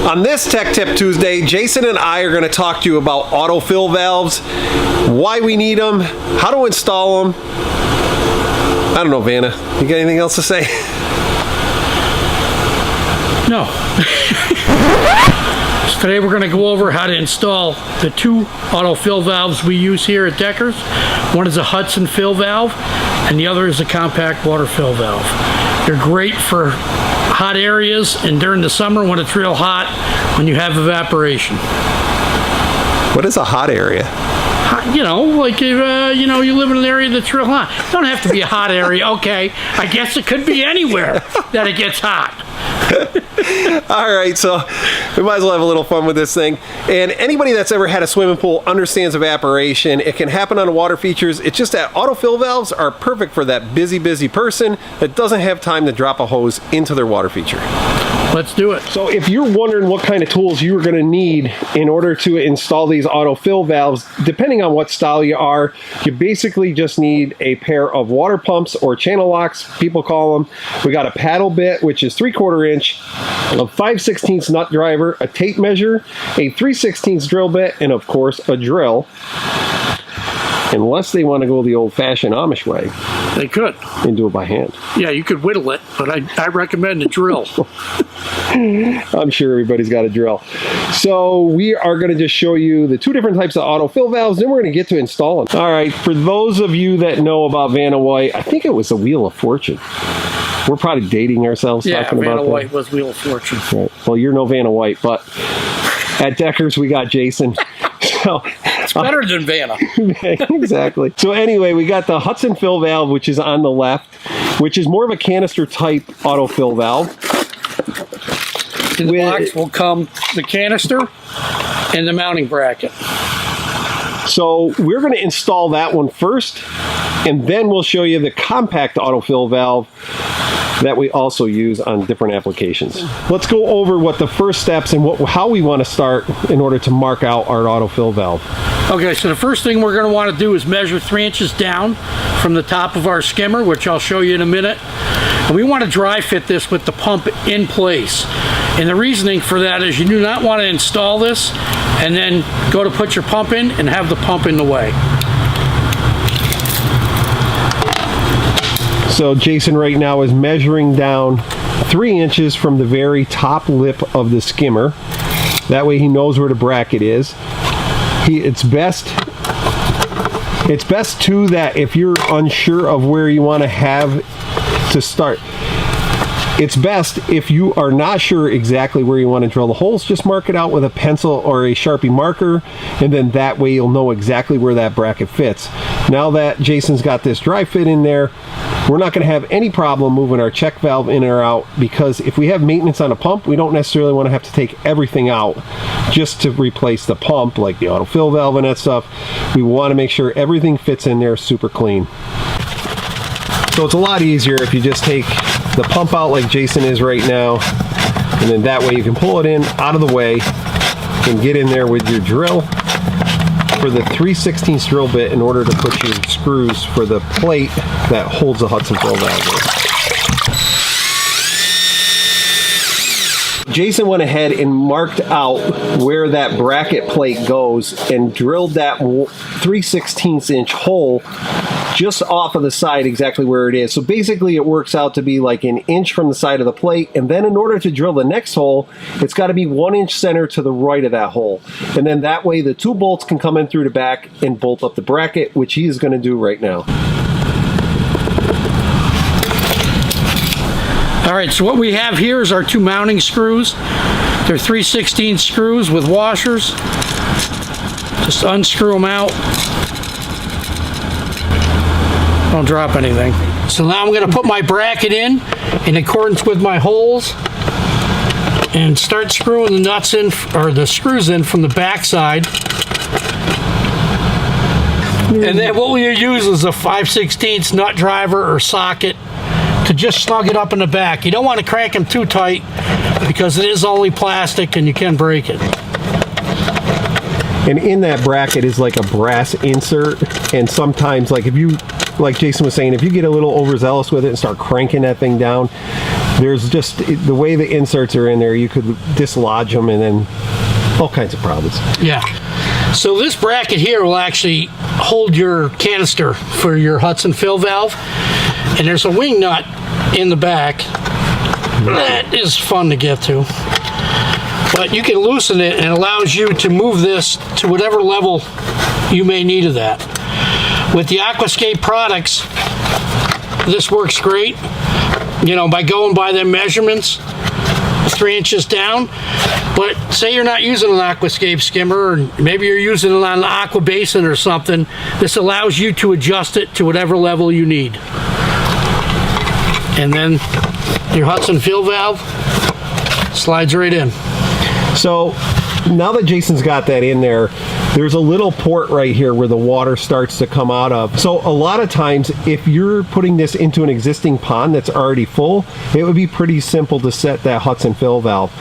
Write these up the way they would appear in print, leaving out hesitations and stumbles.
On this Tech Tip Tuesday, Jason and I are going to talk to you about autofill valves, why we need them, how to install them. I don't know, Vanna, you got anything else to say? No. So today we're going to go over how to install the two autofill valves we use here at Deckers. One is a Hudson fill valve and the other is a compact water fill valve. They're great for hot areas and during the summer when it's real hot, when you have evaporation. What is a hot area? You know, like you live in an area that's real hot. It don't have to be a hot area. Okay, I guess it could be anywhere that it gets hot. All right, so we might as well have a little fun with this thing. And anybody that's ever had a swimming pool understands evaporation. It can happen on the water features. It's just that autofill valves are perfect for that busy person that doesn't have time to drop a hose into their water feature. Let's do it. So if you're wondering what kind of tools you're going to need in order to install these autofill valves, depending on what style you are, you basically just need a pair of water pumps or channel locks, people call them. We got a paddle bit, which is 3/4 inch, a 5/16 nut driver, a tape measure, a 3/16 drill bit, and of course a drill. Unless they want to go the old-fashioned Amish way. They could. And do it by hand. Yeah, you could whittle it, but I recommend a drill. I'm sure everybody's got a drill. So we are going to just show you the two different types of autofill valves, then we're going to get to installing. All right, for those of you that know about Vanna White, I think it was the Wheel of Fortune. We're probably dating ourselves talking about that. Yeah, Vanna White was Wheel of Fortune. Right. Well, you're no Vanna White, but at Deckers we got Jason. So, it's better than Vanna. Exactly. So anyway, we got the Hudson fill valve, which is on the left, which is more of a canister type autofill valve. In the box will come the canister and the mounting bracket. So we're going to install that one first, and then we'll show you the compact autofill valve that we also use on different applications. Let's go over what the first steps and how we want to start in order to mark out our autofill valve. Okay, so the first thing we're going to want to do is measure 3 inches down from the top of our skimmer, which I'll show you in a minute. And we want to dry fit this with the pump in place. And the reasoning for that is you do not want to install this and then go to put your pump in and have the pump in the way. So Jason right now is measuring down 3 inches from the very top lip of the skimmer. That way he knows where the bracket is. It's best too that if you're unsure of where you want to have to start, it's best if you are not sure exactly where you want to drill the holes, just mark it out with a pencil or a Sharpie marker, and then that way you'll know exactly where that bracket fits. Now that Jason's got this dry fit in there, we're not going to have any problem moving our check valve in or out, because if we have maintenance on a pump, we don't necessarily want to have to take everything out just to replace the pump, like the autofill valve and that stuff. We want to make sure everything fits in there super clean. So it's a lot easier if you just take the pump out like Jason is right now, and then that way you can pull it in out of the way and get in there with your drill for the 3/16 drill bit in order to put your screws for the plate that holds the Hudson fill valve in. Jason went ahead and marked out where that bracket plate goes and drilled that 3/16 inch hole just off of the side exactly where it is. So basically it works out to be like 1 inch from the side of the plate, and then in order to drill the next hole, it's got to be 1 inch center to the right of that hole. And then that way the 2 bolts can come in through the back and bolt up the bracket, which he is going to do right now. All right, so what we have here is our 2 mounting screws. They're 3/16 screws with washers. Just unscrew them out. Don't drop anything. So now I'm going to put my bracket in accordance with my holes and start screwing the nuts in, or the screws in from the back side. And then what we use is a 5/16 nut driver or socket to just snug it up in the back. You don't want to crank them too tight because it is only plastic and you can break it. And in that bracket is like a brass insert, and sometimes, like if you, like Jason was saying, if you get a little overzealous with it and start cranking that thing down, there's just the way the inserts are in there, you could dislodge them and then all kinds of problems. Yeah. So this bracket here will actually hold your canister for your Hudson fill valve, and there's a wing nut in the back. That is fun to get to. But you can loosen it, and it allows you to move this to whatever level you may need of that. With the Aquascape products, this works great. You know, by going by their measurements, 3 inches down. But say you're not using an Aquascape skimmer, or maybe you're using it on an aqua basin or something, this allows you to adjust it to whatever level you need. And then your Hudson fill valve slides right in. So now that Jason's got that in there, there's a little port right here where the water starts to come out of. So a lot of times, if you're putting this into an existing pond that's already full, it would be pretty simple to set that Hudson fill valve.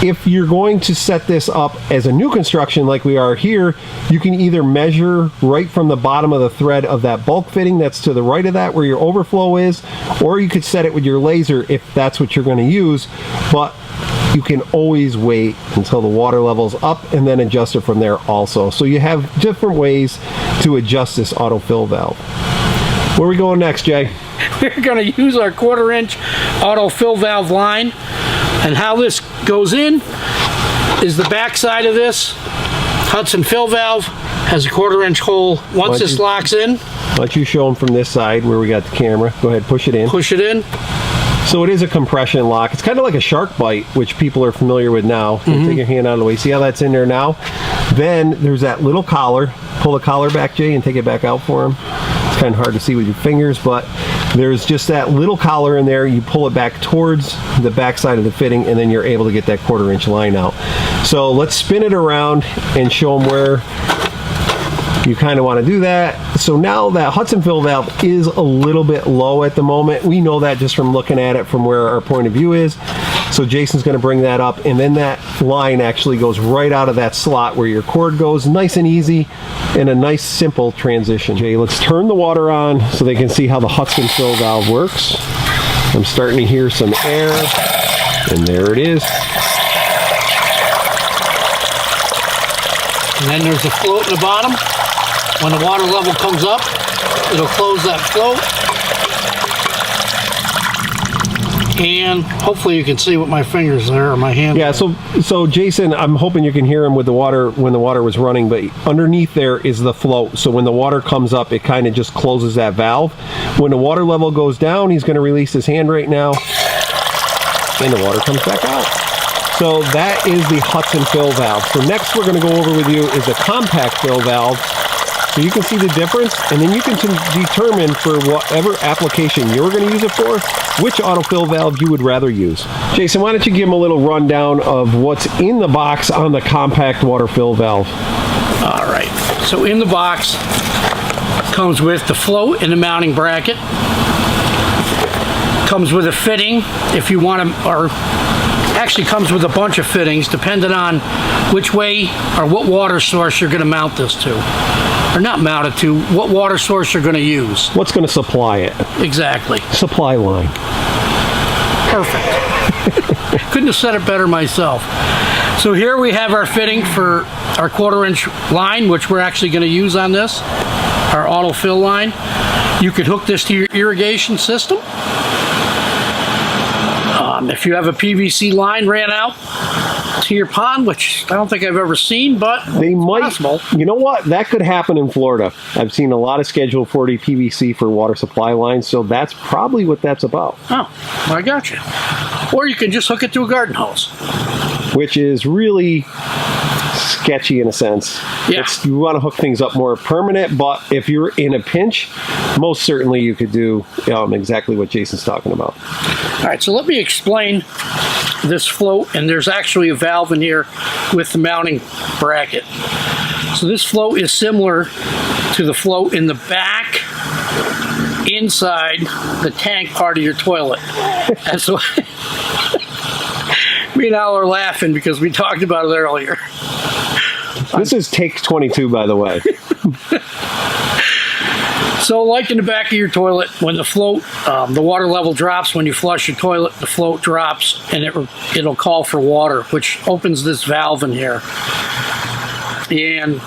If you're going to set this up as a new construction like we are here, you can either measure right from the bottom of the thread of that bulk fitting that's to the right of that where your overflow is, or you could set it with your laser if that's what you're going to use. But you can always wait until the water level's up and then adjust it from there also. So you have different ways to adjust this autofill valve. Where are we going next, Jay? We're going to use our 1/4 inch autofill valve line, and how this goes in is the back side of this Hudson fill valve has a 1/4 inch hole. Once this locks in, why don't you show them from this side where we got the camera. Go ahead, push it in. Push it in. So it is a compression lock. It's kind of like a shark bite, which people are familiar with now. Take your hand out of the way. See how that's in there now? Then there's that little collar. Pull the collar back, Jay, and take it back out for him. It's kind of hard to see with your fingers, but there's just that little collar in there. You pull it back towards the back side of the fitting, and then you're able to get that 1/4 inch line out. So let's spin it around and show them where you kind of want to do that. So now that Hudson fill valve is a little bit low at the moment. We know that just from looking at it from where our point of view is. So Jason's going to bring that up, and then that line actually goes right out of that slot where your cord goes, nice and easy, and a nice simple transition. Jay, let's turn the water on so they can see how the Hudson fill valve works. I'm starting to hear some air, and there it is. And then there's a float in the bottom. When the water level comes up, it'll close that float. And hopefully you can see what my fingers there, or my hand. Yeah, so Jason, I'm hoping you can hear him with the water when the water was running, but underneath there is the float. So when the water comes up, it kind of just closes that valve. When the water level goes down, he's going to release his hand right now, and the water comes back out. So that is the Hudson fill valve. So next we're going to go over with you is a compact fill valve. So you can see the difference, and then you can determine for whatever application you're going to use it for, which autofill valve you would rather use. Jason, why don't you give them a little rundown of what's in the box on the compact water fill valve? All right. So in the box comes with the float and the mounting bracket. Comes with a fitting if you want to, or actually comes with a bunch of fittings depending on which way or what water source you're going to mount this to. Or not mount it to, what water source you're going to use. What's going to supply it? Exactly. Supply line. Perfect. Couldn't have said it better myself. So here we have our fitting for our 1/4 inch line, which we're actually going to use on this, our autofill line. You could hook this to your irrigation system. If you have a PVC line ran out to your pond, which I don't think I've ever seen, but they might. Possible. You know what? That could happen in Florida. I've seen a lot of Schedule 40 PVC for water supply lines, so that's probably what that's about. Oh, I got you. Or you can just hook it to a garden hose, which is really sketchy in a sense. Yeah. You want to hook things up more permanent, but if you're in a pinch, most certainly you could do exactly what Jason's talking about. All right, so let me explain this float, and there's actually a valve in here with the mounting bracket. So this float is similar to the float in the back inside the tank part of your toilet. And so me and Al are laughing because we talked about it earlier. This is take 22, by the way. So like in the back of your toilet, when the float, the water level drops, when you flush your toilet, the float drops and it'll call for water, which opens this valve in here. And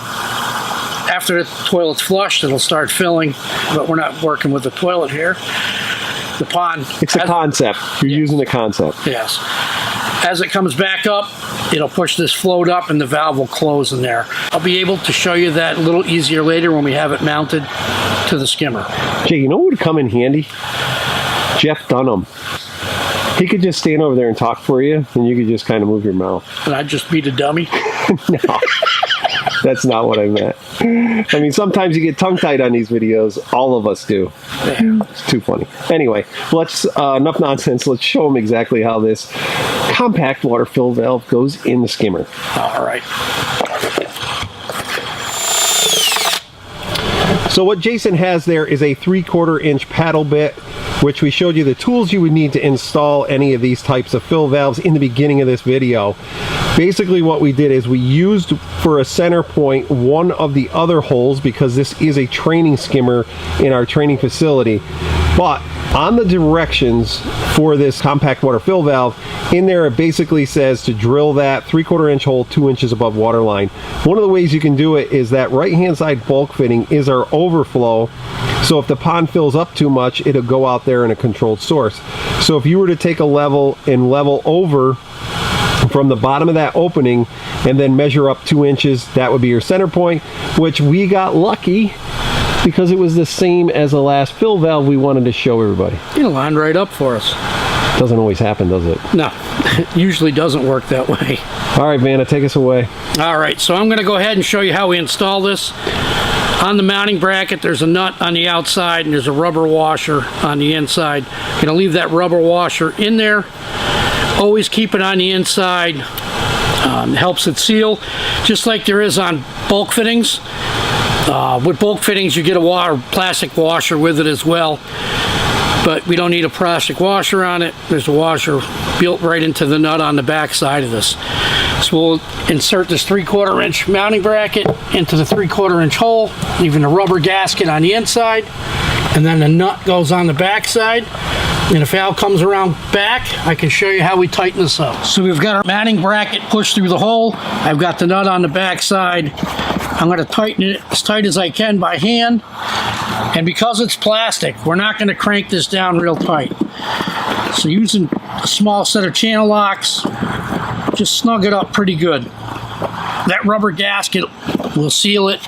after the toilet's flushed, it'll start filling, but we're not working with the toilet here. The pond. It's a concept. You're using the concept. Yes. As it comes back up, it'll push this float up and the valve will close in there. I'll be able to show you that a little easier later when we have it mounted to the skimmer. Jay, you know what would come in handy? Jeff Dunham. He could just stand over there and talk for you, and you could just kind of move your mouth. And I'd just be the dummy? No, that's not what I meant. I mean, sometimes you get tongue-tied on these videos. All of us do. Yeah. It's too funny. Anyway, let's enough nonsense. Let's show them exactly how this compact water fill valve goes in the skimmer. All right. So what Jason has there is a 3/4 inch paddle bit, which we showed you the tools you would need to install any of these types of fill valves in the beginning of this video. Basically what we did is we used for a center point one of the other holes, because this is a training skimmer in our training facility. But on the directions for this compact water fill valve, in there it basically says to drill that 3/4 inch hole 2 inches above water line. One of the ways you can do it is that right hand side bulk fitting is our overflow. So if the pond fills up too much, it'll go out there in a controlled source. So if you were to take a level and level over from the bottom of that opening and then measure up 2 inches, that would be your center point, which we got lucky because it was the same as the last fill valve we wanted to show everybody. It lined right up for us. Doesn't always happen, does it? No, it usually doesn't work that way. All right, Vanna, take us away. All right, so I'm going to go ahead and show you how we install this. On the mounting bracket, there's a nut on the outside and there's a rubber washer on the inside. Going to leave that rubber washer in there. Always keep it on the inside. Helps it seal, just like there is on bulk fittings. With bulk fittings, you get a plastic washer with it as well. But we don't need a plastic washer on it. There's a washer built right into the nut on the back side of this. So we'll insert this 3/4 inch mounting bracket into the 3/4 inch hole, leaving the rubber gasket on the inside, and then the nut goes on the back side. And if Al comes around back, I can show you how we tighten this up. So we've got our mounting bracket pushed through the hole. I've got the nut on the back side. I'm going to tighten it as tight as I can by hand. And because it's plastic, we're not going to crank this down real tight. So using a small set of channel locks, just snug it up pretty good. That rubber gasket will seal it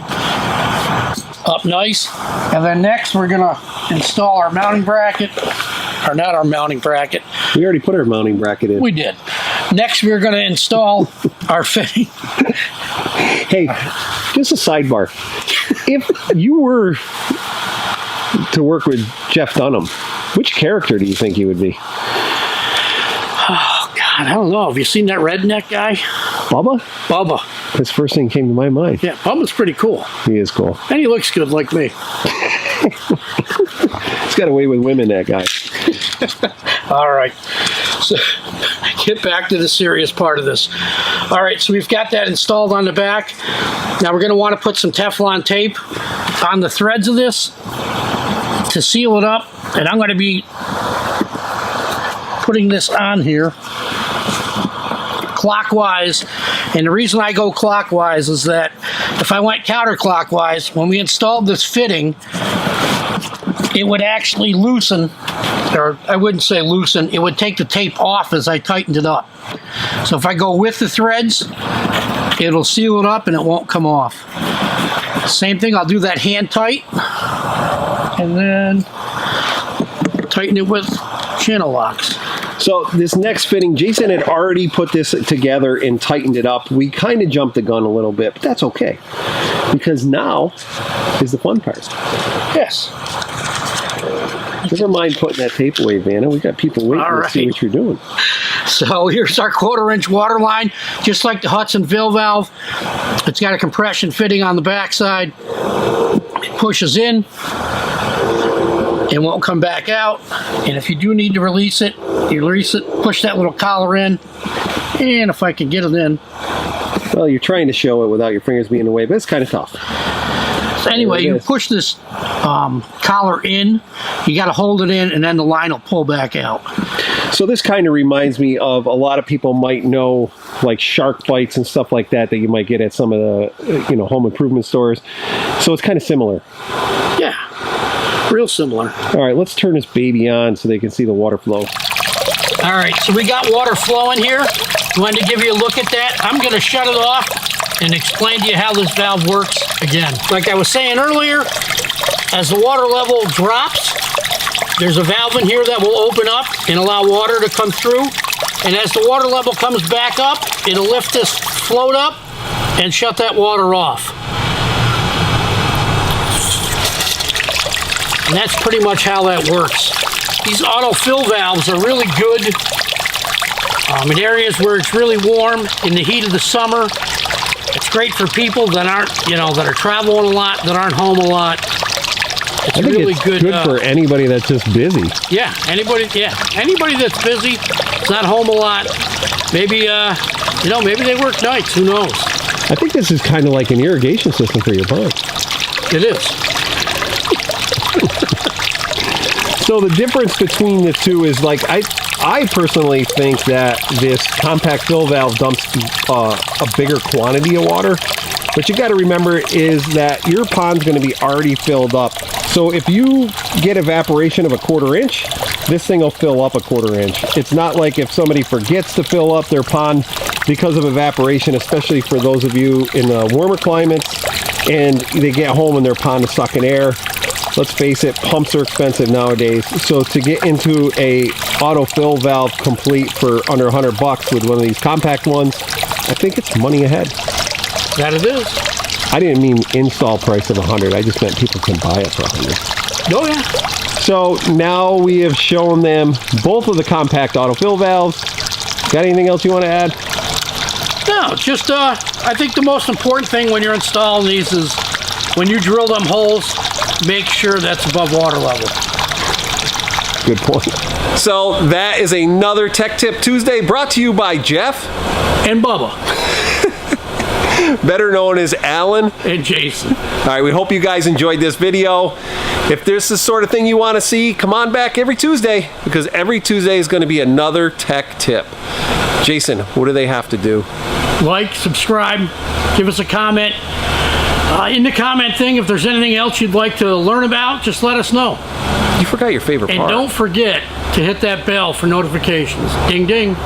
up nice. And then next we're going to install our mounting bracket. Or not our mounting bracket. We already put our mounting bracket in. We did. Next we're going to install our fitting. Hey, just a sidebar. If you were to work with Jeff Dunham, which character do you think he would be? Oh, God, I don't know. Have you seen that redneck guy? Bubba? Bubba. That's the first thing that came to my mind. Yeah, Bubba's pretty cool. He is cool. And he looks good like me. He's got away with women, that guy. All right. So get back to the serious part of this. All right, so we've got that installed on the back. Now we're going to want to put some Teflon tape on the threads of this to seal it up. And I'm going to be putting this on here clockwise. And the reason I go clockwise is that if I went counterclockwise, when we installed this fitting, it would actually loosen, or I wouldn't say loosen, it would take the tape off as I tightened it up. So if I go with the threads, it'll seal it up and it won't come off. Same thing, I'll do that hand tight, and then tighten it with channel locks. So this next fitting, Jason had already put this together and tightened it up. We kind of jumped the gun a little bit, but that's okay. Because now is the fun part. Yes. Never mind putting that tape away, Vanna. We got people waiting to see what you're doing. So here's our 1/4 inch water line, just like the Hudson fill valve. It's got a compression fitting on the backside. It pushes in. It won't come back out. And if you do need to release it, you release it, push that little collar in. And if I can get it in. Well, you're trying to show it without your fingers being in the way, but it's kind of tough. anyway, you push this collar in, you got to hold it in, and then the line will pull back out. So this kind of reminds me of, a lot of people might know, like shark bites and stuff like that you might get at some of the home improvement stores. So it's kind of similar. Yeah, real similar. All right, let's turn this baby on so they can see the water flow. All right, so we got water flowing here. Wanted to give you a look at that. I'm going to shut it off and explain to you how this valve works again. Like I was saying earlier, as the water level drops, there's a valve in here that will open up and allow water to come through. And as the water level comes back up, it'll lift this float up and shut that water off. And that's pretty much how that works. These autofill valves are really good in areas where it's really warm in the heat of the summer. It's great for people that aren't, that are traveling a lot, that aren't home a lot. I think it's good for anybody that's just busy. Yeah, anybody that's busy, is not home a lot. Maybe, maybe they work nights. Who knows? I think this is kind of like an irrigation system for your pond. It is. So the difference between the two is, like, I personally think that this compact fill valve dumps a bigger quantity of water. What you got to remember is that your pond's going to be already filled up. So if you get evaporation of a 1/4 inch, this thing will fill up a 1/4 inch. It's not like if somebody forgets to fill up their pond because of evaporation, especially for those of you in warmer climates, and they get home and their pond is sucking air. Let's face it, pumps are expensive nowadays. So to get into a autofill valve complete for under $100 with one of these compact ones, I think it's money ahead. That it is. I didn't mean install price of $100. I just meant people can buy it for $100. Oh yeah. So now we have shown them both of the compact autofill valves. Got anything else you want to add? No, just I think the most important thing when you're installing these is when you drill them holes, make sure that's above water level. Good point. So that is another Tech Tip Tuesday brought to you by Jeff and Bubba. Better known as Alan and Jason. All right, we hope you guys enjoyed this video. If this is the sort of thing you want to see, come on back every Tuesday, because every Tuesday is going to be another tech tip. Jason, what do they have to do? Like, subscribe, give us a comment. In the comment thing, if there's anything else you'd like to learn about, just let us know. You forgot your favorite part. And don't forget to hit that bell for notifications. Ding, ding.